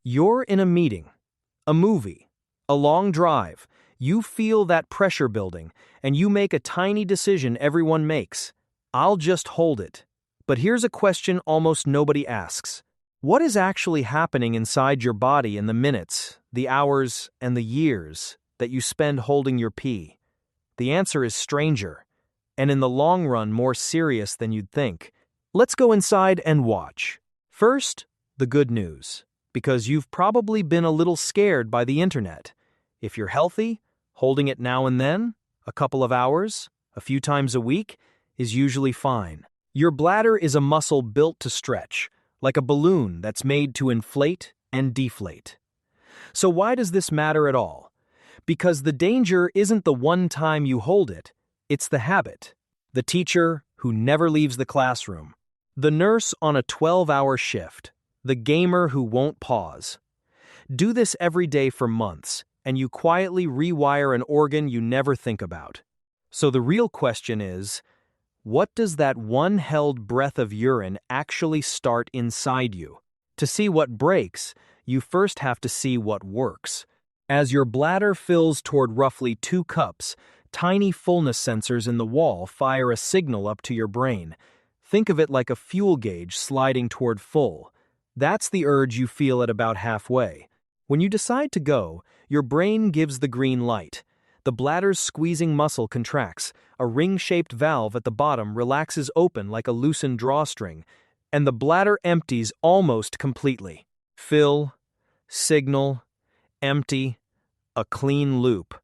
You're in a meeting, a movie, a long drive. You feel that pressure building, and you make a tiny decision everyone makes. I'll just hold it. But here's a question almost nobody asks. What is actually happening inside your body in the minutes, the hours, and the years that you spend holding your pee? The answer is stranger, and in the long run more serious than you'd think. Let's go inside and watch. First, the good news, because you've probably been a little scared by the internet. If you're healthy, holding it now and then, a couple of hours, a few times a week, is usually fine. Your bladder is a muscle built to stretch, like a balloon that's made to inflate and deflate. So why does this matter at all? Because the danger isn't the one time you hold it, it's the habit. The teacher who never leaves the classroom, the nurse on a 12-hour shift, the gamer who won't pause. Do this every day for months, and you quietly rewire an organ you never think about. So the real question is, what does that one held breath of urine actually start inside you? To see what breaks, you first have to see what works. As your bladder fills toward roughly 2 cups, tiny fullness sensors in the wall fire a signal up to your brain. Think of it like a fuel gauge sliding toward full. That's the urge you feel at about halfway. When you decide to go, your brain gives the green light. The bladder's squeezing muscle contracts, a ring-shaped valve at the bottom relaxes open like a loosened drawstring, and the bladder empties almost completely. Fill, signal, empty, a clean loop.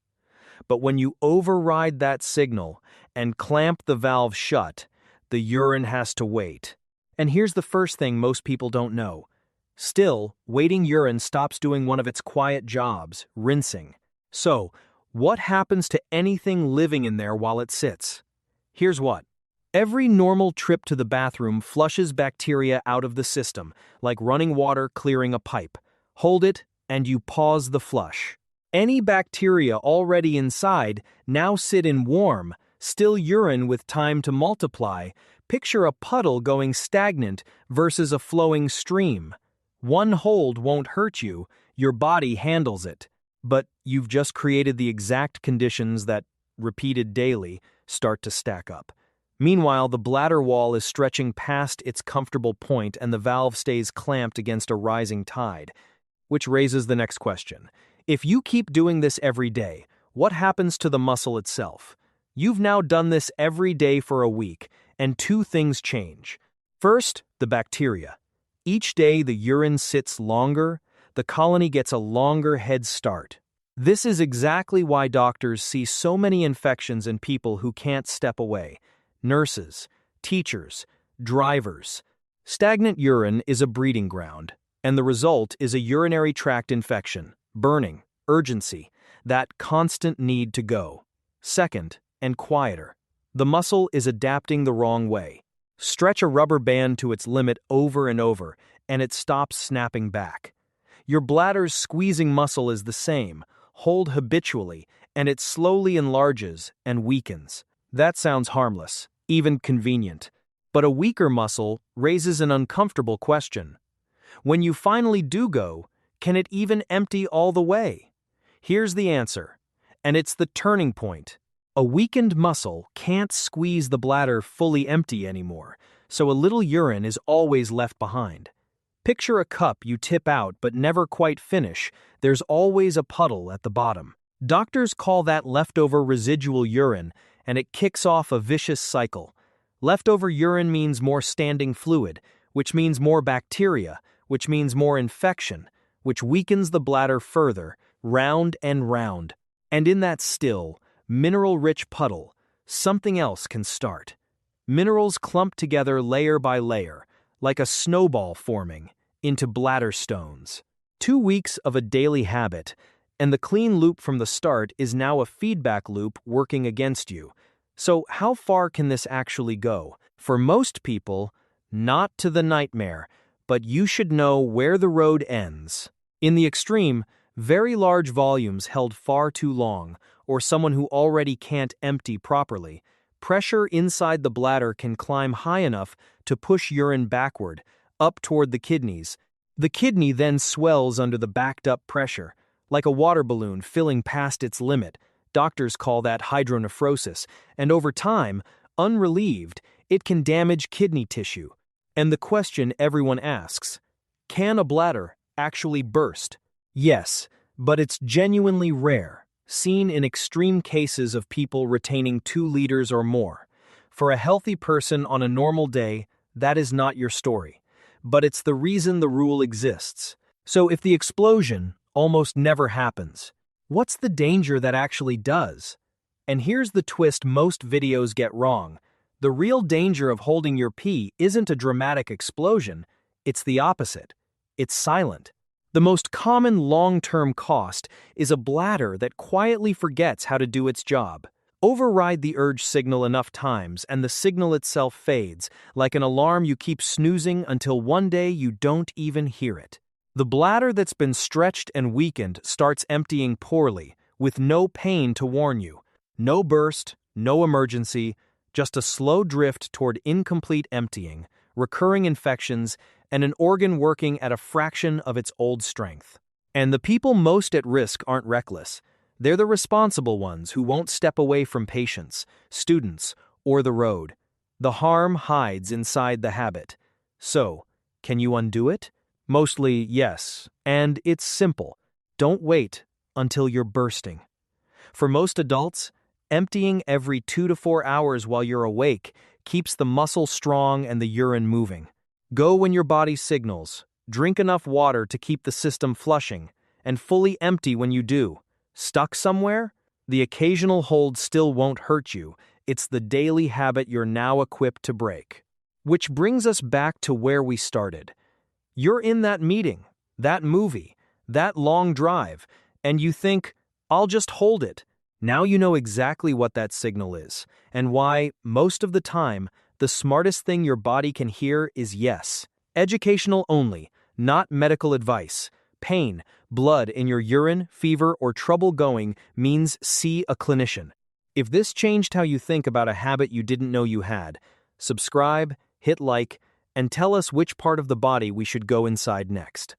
But when you override that signal and clamp the valve shut, the urine has to wait. And here's the first thing most people don't know. Still, waiting urine stops doing one of its quiet jobs, rinsing. So, what happens to anything living in there while it sits? Here's what. Every normal trip to the bathroom flushes bacteria out of the system, like running water clearing a pipe. Hold it, and you pause the flush. Any bacteria already inside now sit in warm, still urine with time to multiply. Picture a puddle going stagnant versus a flowing stream. One hold won't hurt you, your body handles it. But you've just created the exact conditions that, repeated daily, start to stack up. Meanwhile, the bladder wall is stretching past its comfortable point and the valve stays clamped against a rising tide. Which raises the next question. If you keep doing this every day, what happens to the muscle itself? You've now done this every day for a week, and 2 things change. First, the bacteria. Each day the urine sits longer, the colony gets a longer head start. This is exactly why doctors see so many infections in people who can't step away. Nurses, teachers, drivers. Stagnant urine is a breeding ground, and the result is a urinary tract infection, burning, urgency, that constant need to go. Second, and quieter. The muscle is adapting the wrong way. Stretch a rubber band to its limit over and over, and it stops snapping back. Your bladder's squeezing muscle is the same. Hold habitually, and it slowly enlarges and weakens. That sounds harmless, even convenient. But a weaker muscle raises an uncomfortable question. When you finally do go, can it even empty all the way? Here's the answer, and it's the turning point. A weakened muscle can't squeeze the bladder fully empty anymore, so a little urine is always left behind. Picture a cup you tip out but never quite finish. There's always a puddle at the bottom. Doctors call that leftover residual urine, and it kicks off a vicious cycle. Leftover urine means more standing fluid, which means more bacteria, which means more infection, which weakens the bladder further, round and round. And in that still, mineral-rich puddle, something else can start. Minerals clump together layer by layer, like a snowball forming, into bladder stones. 2 weeks of a daily habit, and the clean loop from the start is now a feedback loop working against you. So how far can this actually go? For most people, not to the nightmare, but you should know where the road ends. In the extreme, very large volumes held far too long, or someone who already can't empty properly. Pressure inside the bladder can climb high enough to push urine backward, up toward the kidneys. The kidney then swells under the backed-up pressure, like a water balloon filling past its limit. Doctors call that hydronephrosis, and over time, unrelieved, it can damage kidney tissue. And the question everyone asks, can a bladder actually burst? Yes, but it's genuinely rare, seen in extreme cases of people retaining 2 liters or more. For a healthy person on a normal day, that is not your story. But it's the reason the rule exists. So if the explosion almost never happens, what's the danger that actually does? And here's the twist most videos get wrong. The real danger of holding your pee isn't a dramatic explosion, it's the opposite. It's silent. The most common long-term cost is a bladder that quietly forgets how to do its job. Override the urge signal enough times and the signal itself fades, like an alarm you keep snoozing until one day you don't even hear it. The bladder that's been stretched and weakened starts emptying poorly, with no pain to warn you. No burst, no emergency, just a slow drift toward incomplete emptying, recurring infections, and an organ working at a fraction of its old strength. And the people most at risk aren't reckless. They're the responsible ones who won't step away from patients, students, or the road. The harm hides inside the habit. So, can you undo it? Mostly, yes, and it's simple. Don't wait until you're bursting. For most adults, emptying every 2 to 4 hours while you're awake keeps the muscle strong and the urine moving. Go when your body signals, drink enough water to keep the system flushing, and fully empty when you do. Stuck somewhere? The occasional hold still won't hurt you. It's the daily habit you're now equipped to break. Which brings us back to where we started. You're in that meeting, that movie, that long drive, and you think, I'll just hold it. Now you know exactly what that signal is, and why, most of the time, the smartest thing your body can hear is yes. Educational only, not medical advice. Pain, blood in your urine, fever, or trouble going means see a clinician. If this changed how you think about a habit you didn't know you had, subscribe, hit like, and tell us which part of the body we should go inside next.